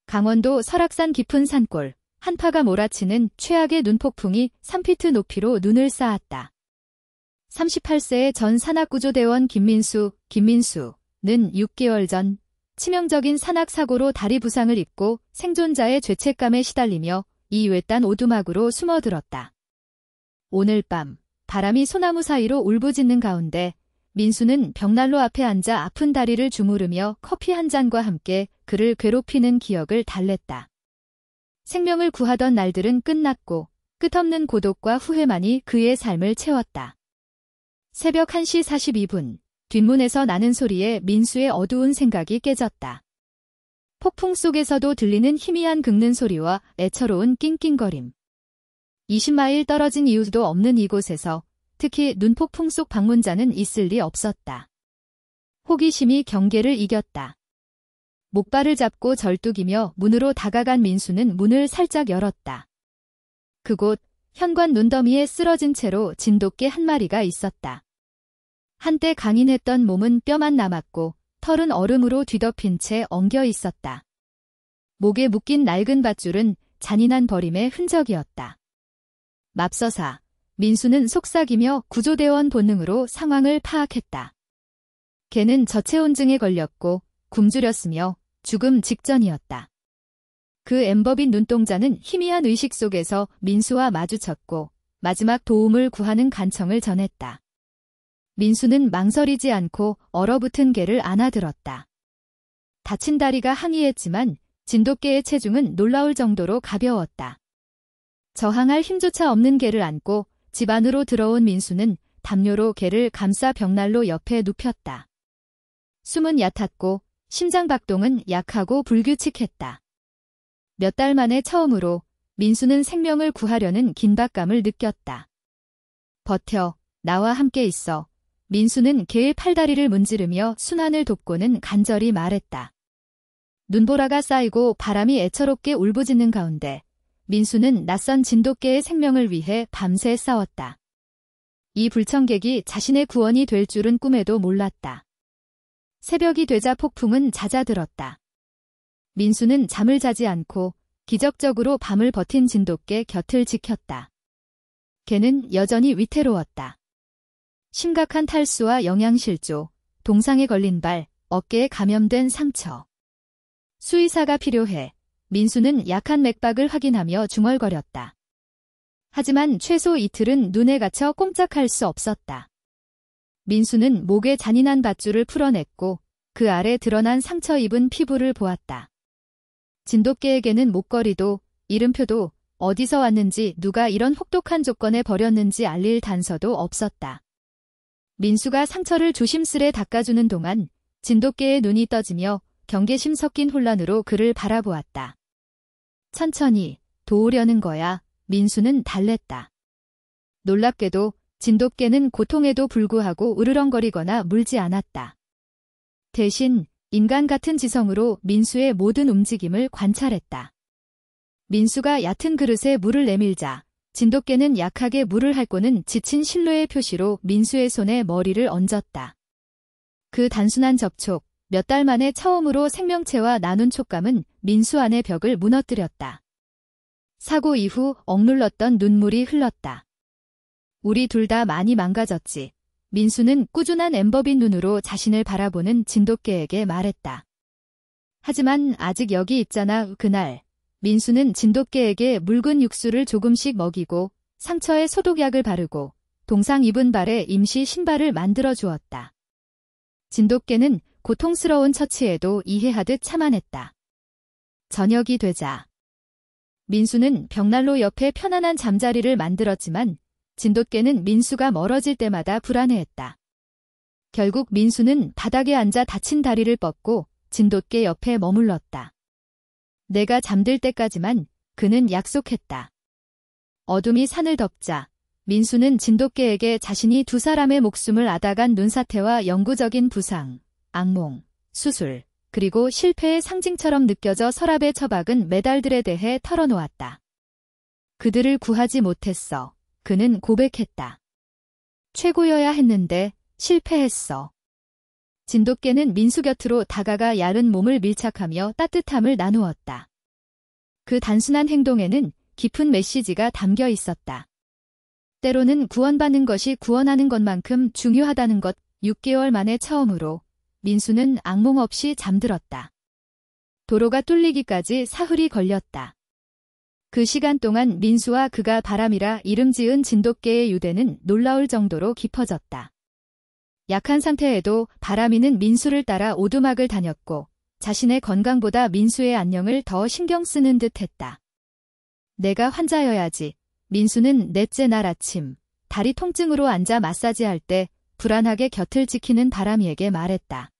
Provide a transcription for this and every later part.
강원도 설악산 깊은 산골, 한파가 몰아치는 최악의 눈폭풍이 3피트 높이로 눈을 쌓았다. 38세의 전 산악구조대원 김민수는 6개월 전 치명적인 산악사고로 다리 부상을 입고 생존자의 죄책감에 시달리며 이 외딴 오두막으로 숨어들었다. 오늘 밤 바람이 소나무 사이로 울부짖는 가운데 민수는 벽난로 앞에 앉아 아픈 다리를 주무르며 커피 한 잔과 함께 그를 괴롭히는 기억을 달랬다. 생명을 구하던 날들은 끝났고 끝없는 고독과 후회만이 그의 삶을 채웠다. 새벽 1시 42분, 뒷문에서 나는 소리에 민수의 어두운 생각이 깨졌다. 폭풍 속에서도 들리는 희미한 긁는 소리와 애처로운 낑낑거림. 20마일 떨어진 이유도 없는 이곳에서 특히 눈폭풍 속 방문자는 있을 리 없었다. 호기심이 경계를 이겼다. 목발을 잡고 절뚝이며 문으로 다가간 민수는 문을 살짝 열었다. 그곳 현관 눈더미에 쓰러진 채로 진돗개 한 마리가 있었다. 한때 강인했던 몸은 뼈만 남았고 털은 얼음으로 뒤덮인 채 엉겨 있었다. 목에 묶인 낡은 밧줄은 잔인한 버림의 흔적이었다. 맙서사 민수는 속삭이며 구조대원 본능으로 상황을 파악했다. 개는 저체온증에 걸렸고 굶주렸으며 죽음 직전이었다. 그 엠버빈 눈동자는 희미한 의식 속에서 민수와 마주쳤고 마지막 도움을 구하는 간청을 전했다. 민수는 망설이지 않고 얼어붙은 개를 안아들었다. 다친 다리가 항의했지만 진돗개의 체중은 놀라울 정도로 가벼웠다. 저항할 힘조차 없는 개를 안고 집 안으로 들어온 민수는 담요로 개를 감싸 벽난로 옆에 눕혔다. 숨은 얕았고 심장 박동은 약하고 불규칙했다. 몇 달 만에 처음으로 민수는 생명을 구하려는 긴박감을 느꼈다. 버텨, 나와 함께 있어. 민수는 개의 팔다리를 문지르며 순환을 돕고는 간절히 말했다. 눈보라가 쌓이고 바람이 애처롭게 울부짖는 가운데 민수는 낯선 진돗개의 생명을 위해 밤새 싸웠다. 이 불청객이 자신의 구원이 될 줄은 꿈에도 몰랐다. 새벽이 되자 폭풍은 잦아들었다. 민수는 잠을 자지 않고 기적적으로 밤을 버틴 진돗개 곁을 지켰다. 개는 여전히 위태로웠다. 심각한 탈수와 영양실조, 동상에 걸린 발, 어깨에 감염된 상처. 수의사가 필요해. 민수는 약한 맥박을 확인하며 중얼거렸다. 하지만 최소 이틀은 눈에 갇혀 꼼짝할 수 없었다. 민수는 목에 잔인한 밧줄을 풀어냈고 그 아래 드러난 상처 입은 피부를 보았다. 진돗개에게는 목걸이도 이름표도 어디서 왔는지 누가 이런 혹독한 조건에 버렸는지 알릴 단서도 없었다. 민수가 상처를 조심스레 닦아주는 동안 진돗개의 눈이 떠지며 경계심 섞인 혼란으로 그를 바라보았다. 천천히 도우려는 거야. 민수는 달랬다. 놀랍게도 진돗개는 고통에도 불구하고 으르렁거리거나 물지 않았다. 대신 인간 같은 지성으로 민수의 모든 움직임을 관찰했다. 민수가 얕은 그릇에 물을 내밀자 진돗개는 약하게 물을 핥고는 지친 신뢰의 표시로 민수의 손에 머리를 얹었다. 그 단순한 접촉, 몇 달 만에 처음으로 생명체와 나눈 촉감은 민수 안의 벽을 무너뜨렸다. 사고 이후 억눌렀던 눈물이 흘렀다. 우리 둘 다 많이 망가졌지. 민수는 꾸준한 엠버빈 눈으로 자신을 바라보는 진돗개에게 말했다. 하지만 아직 여기 있잖아. 그날 민수는 진돗개에게 묽은 육수를 조금씩 먹이고 상처에 소독약을 바르고 동상 입은 발에 임시 신발을 만들어 주었다. 진돗개는 고통스러운 처치에도 이해하듯 참아냈다. 저녁이 되자 민수는 벽난로 옆에 편안한 잠자리를 만들었지만 진돗개는 민수가 멀어질 때마다 불안해했다. 결국 민수는 바닥에 앉아 다친 다리를 뻗고 진돗개 옆에 머물렀다. 내가 잠들 때까지만 그는 약속했다. 어둠이 산을 덮자 민수는 진돗개에게 자신이 두 사람의 목숨을 앗아간 눈사태와 영구적인 부상, 악몽, 수술, 그리고 실패의 상징처럼 느껴져 서랍에 처박은 메달들에 대해 털어놓았다. 그들을 구하지 못했어. 그는 고백했다. 최고여야 했는데 실패했어. 진돗개는 민수 곁으로 다가가 야른 몸을 밀착하며 따뜻함을 나누었다. 그 단순한 행동에는 깊은 메시지가 담겨 있었다. 때로는 구원받는 것이 구원하는 것만큼 중요하다는 것. 6개월 만에 처음으로 민수는 악몽 없이 잠들었다. 도로가 뚫리기까지 사흘이 걸렸다. 그 시간 동안 민수와 그가 바람이라 이름 지은 진돗개의 유대는 놀라울 정도로 깊어졌다. 약한 상태에도 바람이는 민수를 따라 오두막을 다녔고 자신의 건강보다 민수의 안녕을 더 신경 쓰는 듯 했다. 내가 환자여야지. 민수는 넷째 날 아침 다리 통증으로 앉아 마사지할 때 불안하게 곁을 지키는 바람이에게 말했다.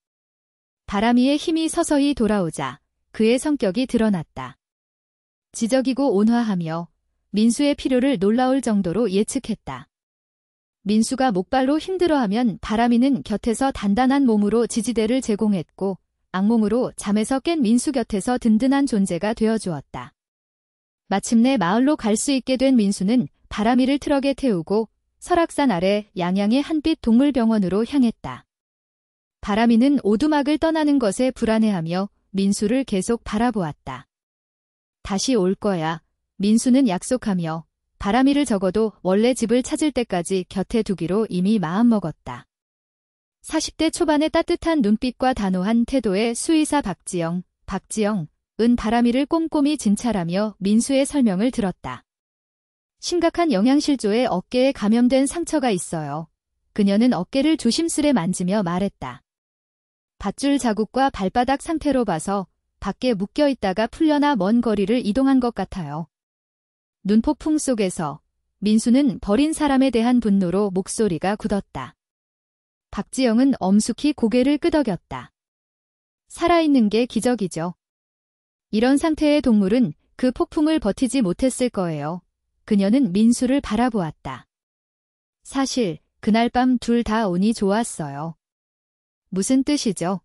바람이의 힘이 서서히 돌아오자 그의 성격이 드러났다. 지적이고 온화하며 민수의 필요를 놀라울 정도로 예측했다. 민수가 목발로 힘들어하면 바람이는 곁에서 단단한 몸으로 지지대를 제공했고 악몽으로 잠에서 깬 민수 곁에서 든든한 존재가 되어주었다. 마침내 마을로 갈 수 있게 된 민수는 바람이를 트럭에 태우고 설악산 아래 양양의 한빛 동물병원으로 향했다. 바람이는 오두막을 떠나는 것에 불안해하며 민수를 계속 바라보았다. 다시 올 거야. 민수는 약속하며 바람이를 적어도 원래 집을 찾을 때까지 곁에 두기로 이미 마음먹었다. 40대 초반의 따뜻한 눈빛과 단호한 태도의 수의사 박지영은 바람이를 꼼꼼히 진찰하며 민수의 설명을 들었다. 심각한 영양실조에 어깨에 감염된 상처가 있어요. 그녀는 어깨를 조심스레 만지며 말했다. 밧줄 자국과 발바닥 상태로 봐서 밖에 묶여있다가 풀려나 먼 거리를 이동한 것 같아요. 눈폭풍 속에서 민수는 버린 사람에 대한 분노로 목소리가 굳었다. 박지영은 엄숙히 고개를 끄덕였다. 살아있는 게 기적이죠. 이런 상태의 동물은 그 폭풍을 버티지 못했을 거예요. 그녀는 민수를 바라보았다. 사실 그날 밤 둘 다 운이 좋았어요. 무슨 뜻이죠?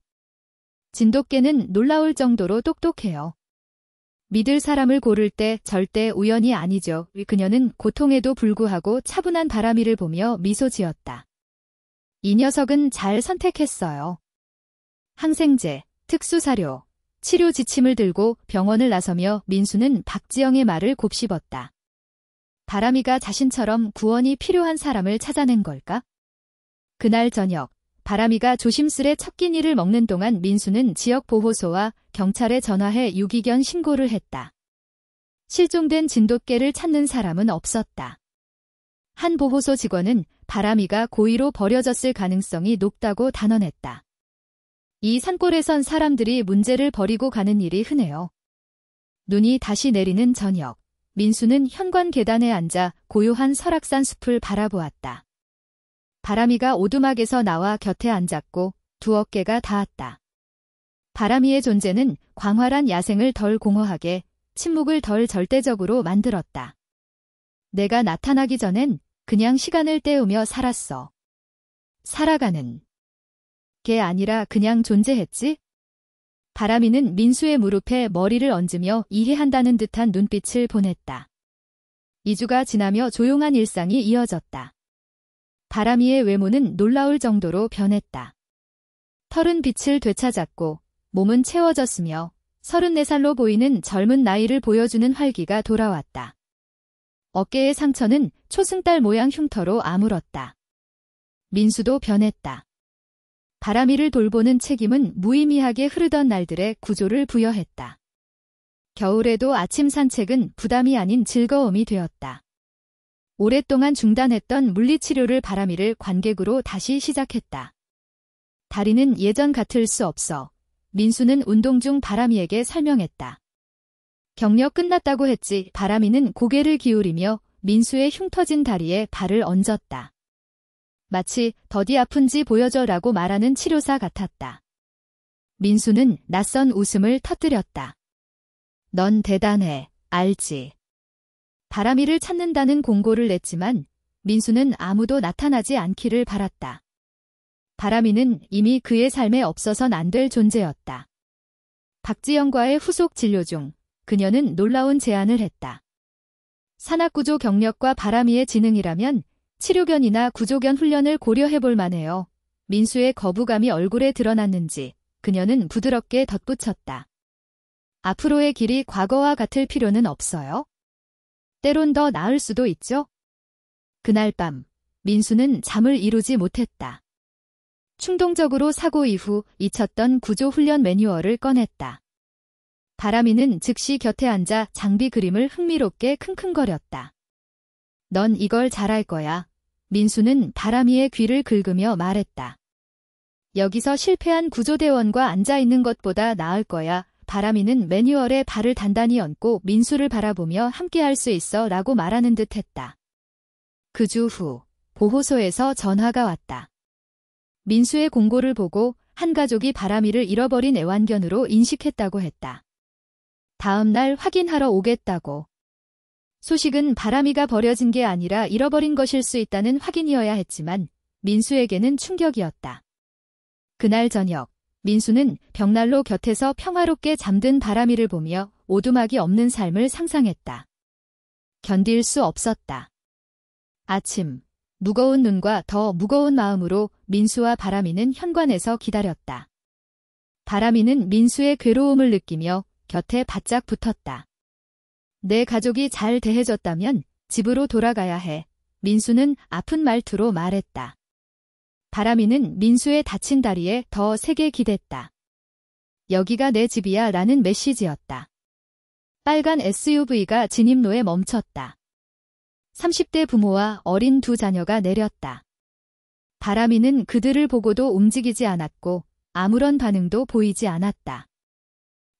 진돗개는 놀라울 정도로 똑똑해요. 믿을 사람을 고를 때 절대 우연이 아니죠. 그녀는 고통에도 불구하고 차분한 바람이를 보며 미소 지었다. 이 녀석은 잘 선택했어요. 항생제, 특수사료, 치료 지침을 들고 병원을 나서며 민수는 박지영의 말을 곱씹었다. 바람이가 자신처럼 구원이 필요한 사람을 찾아낸 걸까? 그날 저녁, 바람이가 조심스레 첫 끼니를 먹는 동안 민수는 지역 보호소와 경찰에 전화해 유기견 신고를 했다. 실종된 진돗개를 찾는 사람은 없었다. 한 보호소 직원은 바람이가 고의로 버려졌을 가능성이 높다고 단언했다. 이 산골에선 사람들이 문제를 버리고 가는 일이 흔해요. 눈이 다시 내리는 저녁, 민수는 현관 계단에 앉아 고요한 설악산 숲을 바라보았다. 바람이가 오두막에서 나와 곁에 앉았고 두 어깨가 닿았다. 바람이의 존재는 광활한 야생을 덜 공허하게, 침묵을 덜 절대적으로 만들었다. 내가 나타나기 전엔 그냥 시간을 때우며 살았어. 살아가는 게 아니라 그냥 존재했지? 바람이는 민수의 무릎에 머리를 얹으며 이해한다는 듯한 눈빛을 보냈다. 2주가 지나며 조용한 일상이 이어졌다. 바람이의 외모는 놀라울 정도로 변했다. 털은 빛을 되찾았고 몸은 채워졌으며 34살로 보이는 젊은 나이를 보여주는 활기가 돌아왔다. 어깨의 상처는 초승달 모양 흉터로 아물었다. 민수도 변했다. 바람이를 돌보는 책임은 무의미하게 흐르던 날들의 구조를 부여했다. 겨울에도 아침 산책은 부담이 아닌 즐거움이 되었다. 오랫동안 중단했던 물리치료를 바람이를 관객으로 다시 시작했다. 다리는 예전 같을 수 없어. 민수는 운동 중 바람이에게 설명했다. 경력 끝났다고 했지. 바람이는 고개를 기울이며 민수의 흉터진 다리에 발을 얹었다. 마치 더디 아픈지 보여줘라고 말하는 치료사 같았다. 민수는 낯선 웃음을 터뜨렸다. 넌 대단해, 알지? 바람이를 찾는다는 공고를 냈지만 민수는 아무도 나타나지 않기를 바랐다. 바람이는 이미 그의 삶에 없어선 안 될 존재였다. 박지영과의 후속 진료 중 그녀는 놀라운 제안을 했다. 산악구조 경력과 바람이의 지능이라면 치료견이나 구조견 훈련을 고려해볼 만해요. 민수의 거부감이 얼굴에 드러났는지 그녀는 부드럽게 덧붙였다. 앞으로의 길이 과거와 같을 필요는 없어요. 때론 더 나을 수도 있죠. 그날 밤, 민수는 잠을 이루지 못했다. 충동적으로 사고 이후 잊혔던 구조훈련 매뉴얼을 꺼냈다. 바람이는 즉시 곁에 앉아 장비 그림을 흥미롭게 킁킁거렸다. 넌 이걸 잘할 거야. 민수는 바람이의 귀를 긁으며 말했다. 여기서 실패한 구조대원과 앉아있는 것보다 나을 거야. 바람이는 매뉴얼에 발을 단단히 얹고 민수를 바라보며 함께할 수 있어 라고 말하는 듯 했다. 그 주 후, 보호소에서 전화가 왔다. 민수의 공고를 보고 한 가족이 바람이를 잃어버린 애완견으로 인식했다고 했다. 다음 날 확인하러 오겠다고. 소식은 바람이가 버려진 게 아니라 잃어버린 것일 수 있다는 확인이어야 했지만 민수에게는 충격이었다. 그날 저녁, 민수는 벽난로 곁에서 평화롭게 잠든 바람이를 보며 오두막이 없는 삶을 상상했다. 견딜 수 없었다. 아침, 무거운 눈과 더 무거운 마음으로 민수와 바람이는 현관에서 기다렸다. 바람이는 민수의 괴로움을 느끼며 곁에 바짝 붙었다. 내 가족이 잘 대해줬다면 집으로 돌아가야 해. 민수는 아픈 말투로 말했다. 바람이는 민수의 다친 다리에 더 세게 기댔다. 여기가 내 집이야 라는 메시지였다. 빨간 SUV가 진입로에 멈췄다. 30대 부모와 어린 두 자녀가 내렸다. 바람이는 그들을 보고도 움직이지 않았고 아무런 반응도 보이지 않았다.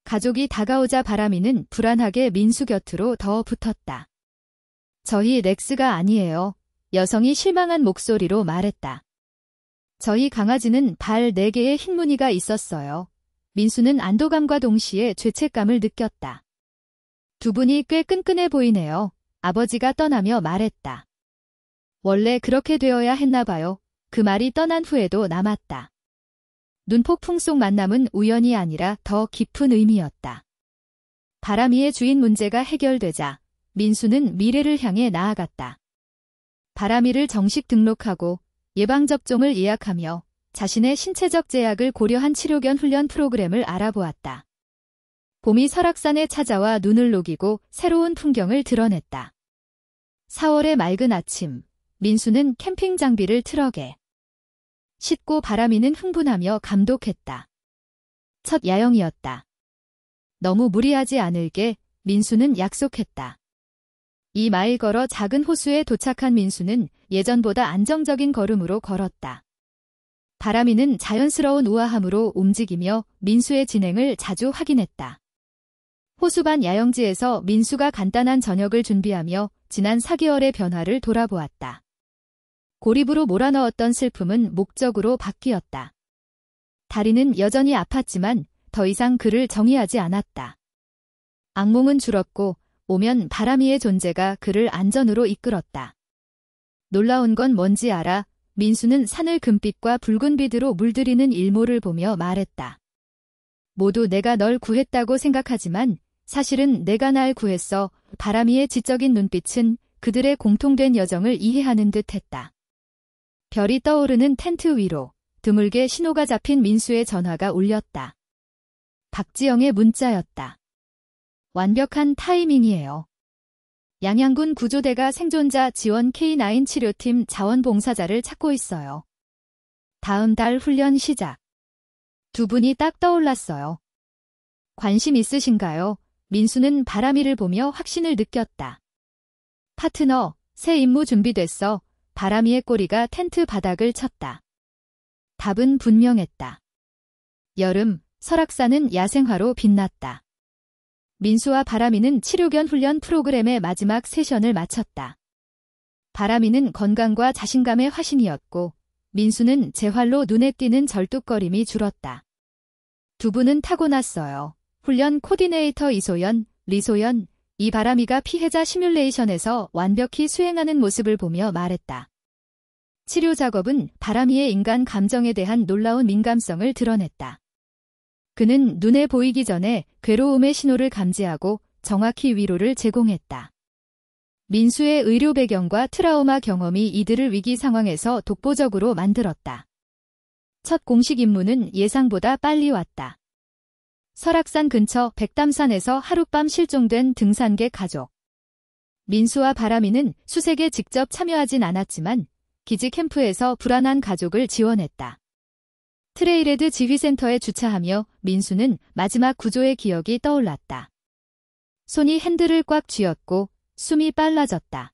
가족이 다가오자 바람이는 불안하게 민수 곁으로 더 붙었다. 저희 렉스가 아니에요. 여성이 실망한 목소리로 말했다. 저희 강아지는 발 4개의 흰 무늬가 있었어요. 민수는 안도감과 동시에 죄책감을 느꼈다. 두 분이 꽤 끈끈해 보이네요. 아버지가 떠나며 말했다. 원래 그렇게 되어야 했나 봐요. 그 말이 떠난 후에도 남았다. 눈폭풍 속 만남은 우연이 아니라 더 깊은 의미였다. 바람이의 주인 문제가 해결되자 민수는 미래를 향해 나아갔다. 바람이를 정식 등록하고 예방접종을 예약하며 자신의 신체적 제약을 고려한 치료견 훈련 프로그램을 알아보았다. 봄이 설악산에 찾아와 눈을 녹이고 새로운 풍경을 드러냈다. 4월의 맑은 아침, 민수는 캠핑 장비를 트럭에 싣고 바람이는 흥분하며 감독했다. 첫 야영이었다. 너무 무리하지 않을게 민수는 약속했다. 2마일 걸어 작은 호수에 도착한 민수는 예전보다 안정적인 걸음으로 걸었다. 바람이는 자연스러운 우아함으로 움직이며 민수의 진행을 자주 확인했다. 호수반 야영지에서 민수가 간단한 저녁을 준비하며 지난 4개월의 변화를 돌아보았다. 고립으로 몰아넣었던 슬픔은 목적으로 바뀌었다. 다리는 여전히 아팠지만 더 이상 그를 정의하지 않았다. 악몽은 줄었고 오면 바람이의 존재가 그를 안전으로 이끌었다. 놀라운 건 뭔지 알아? 민수는 산을 금빛과 붉은 빛으로 물들이는 일몰을 보며 말했다. 모두 내가 널 구했다고 생각하지만 사실은 내가 날 구했어. 바람이의 지적인 눈빛은 그들의 공통된 여정을 이해하는 듯 했다. 별이 떠오르는 텐트 위로 드물게 신호가 잡힌 민수의 전화가 울렸다. 박지영의 문자였다. 완벽한 타이밍이에요. 양양군 구조대가 생존자 지원 K9 치료팀 자원봉사자를 찾고 있어요. 다음 달 훈련 시작. 두 분이 딱 떠올랐어요. 관심 있으신가요? 민수는 바람이를 보며 확신을 느꼈다. 파트너, 새 임무 준비됐어. 바람이의 꼬리가 텐트 바닥을 쳤다. 답은 분명했다. 여름, 설악산은 야생화로 빛났다. 민수와 바람이는 치료견 훈련 프로그램의 마지막 세션을 마쳤다. 바람이는 건강과 자신감의 화신이었고 민수는 재활로 눈에 띄는 절뚝거림이 줄었다. 두 분은 타고났어요. 훈련 코디네이터 이소연, 리소연, 이 바람이가 피해자 시뮬레이션에서 완벽히 수행하는 모습을 보며 말했다. 치료 작업은 바람이의 인간 감정에 대한 놀라운 민감성을 드러냈다. 그는 눈에 보이기 전에 괴로움의 신호를 감지하고 정확히 위로를 제공했다. 민수의 의료 배경과 트라우마 경험이 이들을 위기 상황에서 독보적으로 만들었다. 첫 공식 임무는 예상보다 빨리 왔다. 설악산 근처 백담산에서 하룻밤 실종된 등산객 가족. 민수와 바람이는 수색에 직접 참여하진 않았지만 기지 캠프에서 불안한 가족을 지원했다. 트레일헤드 지휘센터에 주차하며 민수는 마지막 구조의 기억이 떠올랐다. 손이 핸들을 꽉 쥐었고 숨이 빨라졌다.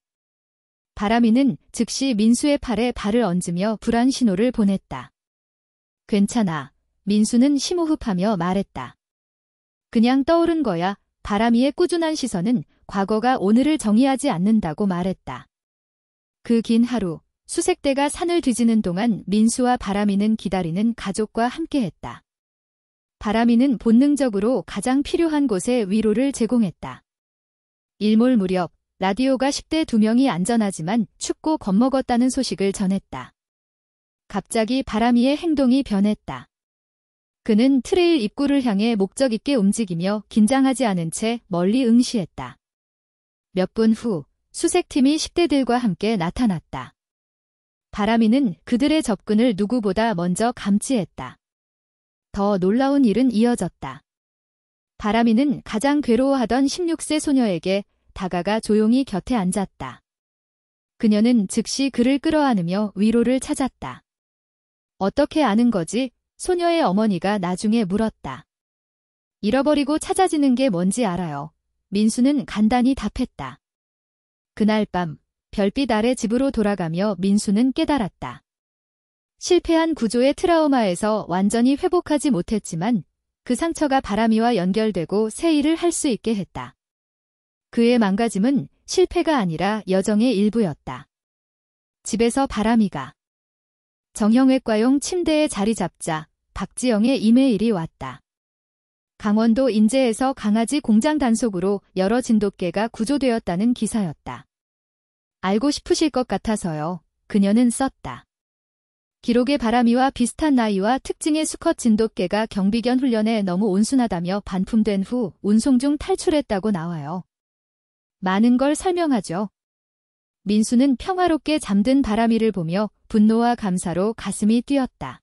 바람이는 즉시 민수의 팔에 발을 얹으며 불안 신호를 보냈다. 괜찮아. 민수는 심호흡하며 말했다. 그냥 떠오른 거야. 바람이의 꾸준한 시선은 과거가 오늘을 정의하지 않는다고 말했다. 그 긴 하루, 수색대가 산을 뒤지는 동안 민수와 바람이는 기다리는 가족과 함께했다. 바람이는 본능적으로 가장 필요한 곳에 위로를 제공했다. 일몰 무렵 라디오가 10대 2명이 안전하지만 춥고 겁먹었다는 소식을 전했다. 갑자기 바람이의 행동이 변했다. 그는 트레일 입구를 향해 목적 있게 움직이며 긴장하지 않은 채 멀리 응시했다. 몇 분 후 수색팀이 10대들과 함께 나타났다. 바람이는 그들의 접근을 누구보다 먼저 감지했다. 더 놀라운 일은 이어졌다. 바람이는 가장 괴로워하던 16세 소녀에게 다가가 조용히 곁에 앉았다. 그녀는 즉시 그를 끌어안으며 위로를 찾았다. 어떻게 아는 거지? 소녀의 어머니가 나중에 물었다. 잃어버리고 찾아지는 게 뭔지 알아요. 민수는 간단히 답했다. 그날 밤 별빛 아래 집으로 돌아가며 민수는 깨달았다. 실패한 구조의 트라우마에서 완전히 회복하지 못했지만 그 상처가 바람이와 연결되고 새 일을 할 수 있게 했다. 그의 망가짐은 실패가 아니라 여정의 일부였다. 집에서 바람이가 정형외과용 침대에 자리 잡자 박지영의 이메일이 왔다. 강원도 인제에서 강아지 공장 단속으로 여러 진돗개가 구조되었다는 기사였다. 알고 싶으실 것 같아서요. 그녀는 썼다. 기록에 바람이와 비슷한 나이와 특징의 수컷 진돗개가 경비견 훈련에 너무 온순하다며 반품된 후 운송 중 탈출했다고 나와요. 많은 걸 설명하죠. 민수는 평화롭게 잠든 바람이를 보며 분노와 감사로 가슴이 뛰었다.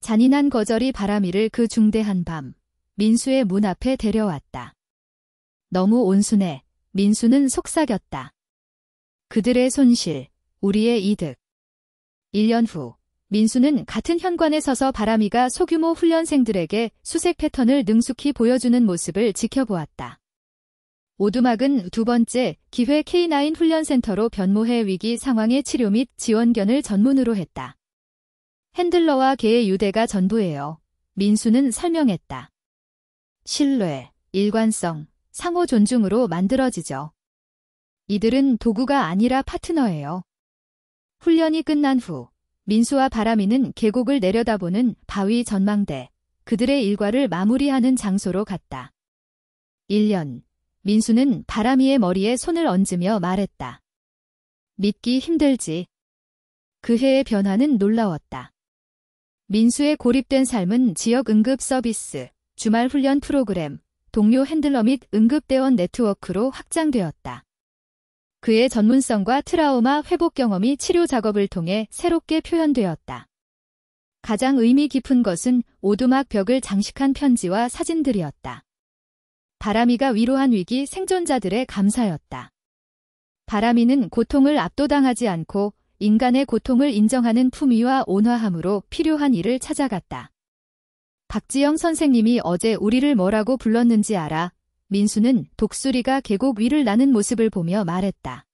잔인한 거절이 바람이를 그 중대한 밤 민수의 문 앞에 데려왔다. 너무 온순해. 민수는 속삭였다. 그들의 손실, 우리의 이득. 1년 후 민수는 같은 현관에 서서 바람이가 소규모 훈련생들에게 수색 패턴을 능숙히 보여주는 모습을 지켜보았다. 오두막은 두 번째 기회 K9 훈련센터로 변모해 위기 상황의 치료 및 지원견을 전문으로 했다. 핸들러와 개의 유대가 전부예요. 민수는 설명했다. 신뢰, 일관성, 상호 존중으로 만들어지죠. 이들은 도구가 아니라 파트너예요. 훈련이 끝난 후 민수와 바람이는 계곡을 내려다보는 바위 전망대, 그들의 일과를 마무리하는 장소로 갔다. 1년, 민수는 바람이의 머리에 손을 얹으며 말했다. 믿기 힘들지. 그 해의 변화는 놀라웠다. 민수의 고립된 삶은 지역 응급 서비스, 주말 훈련 프로그램, 동료 핸들러 및 응급대원 네트워크로 확장되었다. 그의 전문성과 트라우마 회복 경험이 치료 작업을 통해 새롭게 표현되었다. 가장 의미 깊은 것은 오두막 벽을 장식한 편지와 사진들이었다. 바람이가 위로한 위기 생존자들의 감사였다. 바람이는 고통을 압도당하지 않고 인간의 고통을 인정하는 품위와 온화함으로 필요한 일을 찾아갔다. 박지영 선생님이 어제 우리를 뭐라고 불렀는지 알아? 민수는 독수리가 계곡 위를 나는 모습을 보며 말했다.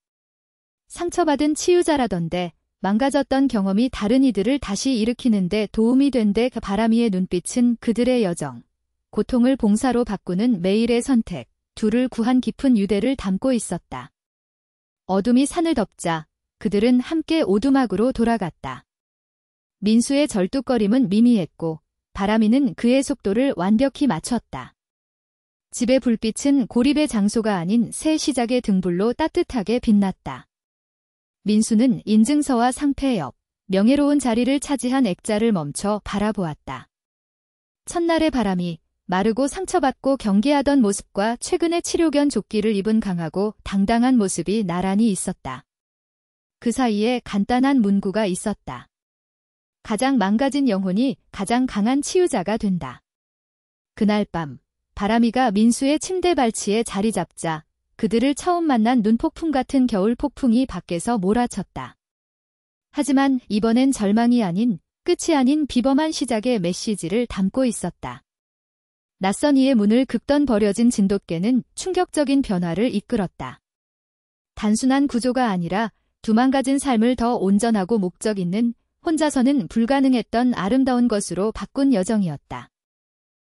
상처받은 치유자라던데 망가졌던 경험이 다른 이들을 다시 일으키는데 도움이 된대. 바람이의 눈빛은 그들의 여정, 고통을 봉사로 바꾸는 매일의 선택, 둘을 구한 깊은 유대를 담고 있었다. 어둠이 산을 덮자 그들은 함께 오두막으로 돌아갔다. 민수의 절뚝거림은 미미했고 바람이는 그의 속도를 완벽히 맞췄다. 집의 불빛은 고립의 장소가 아닌 새 시작의 등불로 따뜻하게 빛났다. 민수는 인증서와 상패 옆 명예로운 자리를 차지한 액자를 멈춰 바라보았다. 첫날의 바람이 마르고 상처받고 경계하던 모습과 최근의 치료견 조끼를 입은 강하고 당당한 모습이 나란히 있었다. 그 사이에 간단한 문구가 있었다. 가장 망가진 영혼이 가장 강한 치유자가 된다. 그날 밤, 바람이가 민수의 침대 발치에 자리 잡자 그들을 처음 만난 눈폭풍 같은 겨울 폭풍이 밖에서 몰아쳤다. 하지만 이번엔 절망이 아닌, 끝이 아닌 비범한 시작의 메시지를 담고 있었다. 낯선 이의 문을 긁던 버려진 진돗개는 충격적인 변화를 이끌었다. 단순한 구조가 아니라 두망가진 삶을 더 온전하고 목적 있는, 혼자서는 불가능했던 아름다운 것으로 바꾼 여정이었다.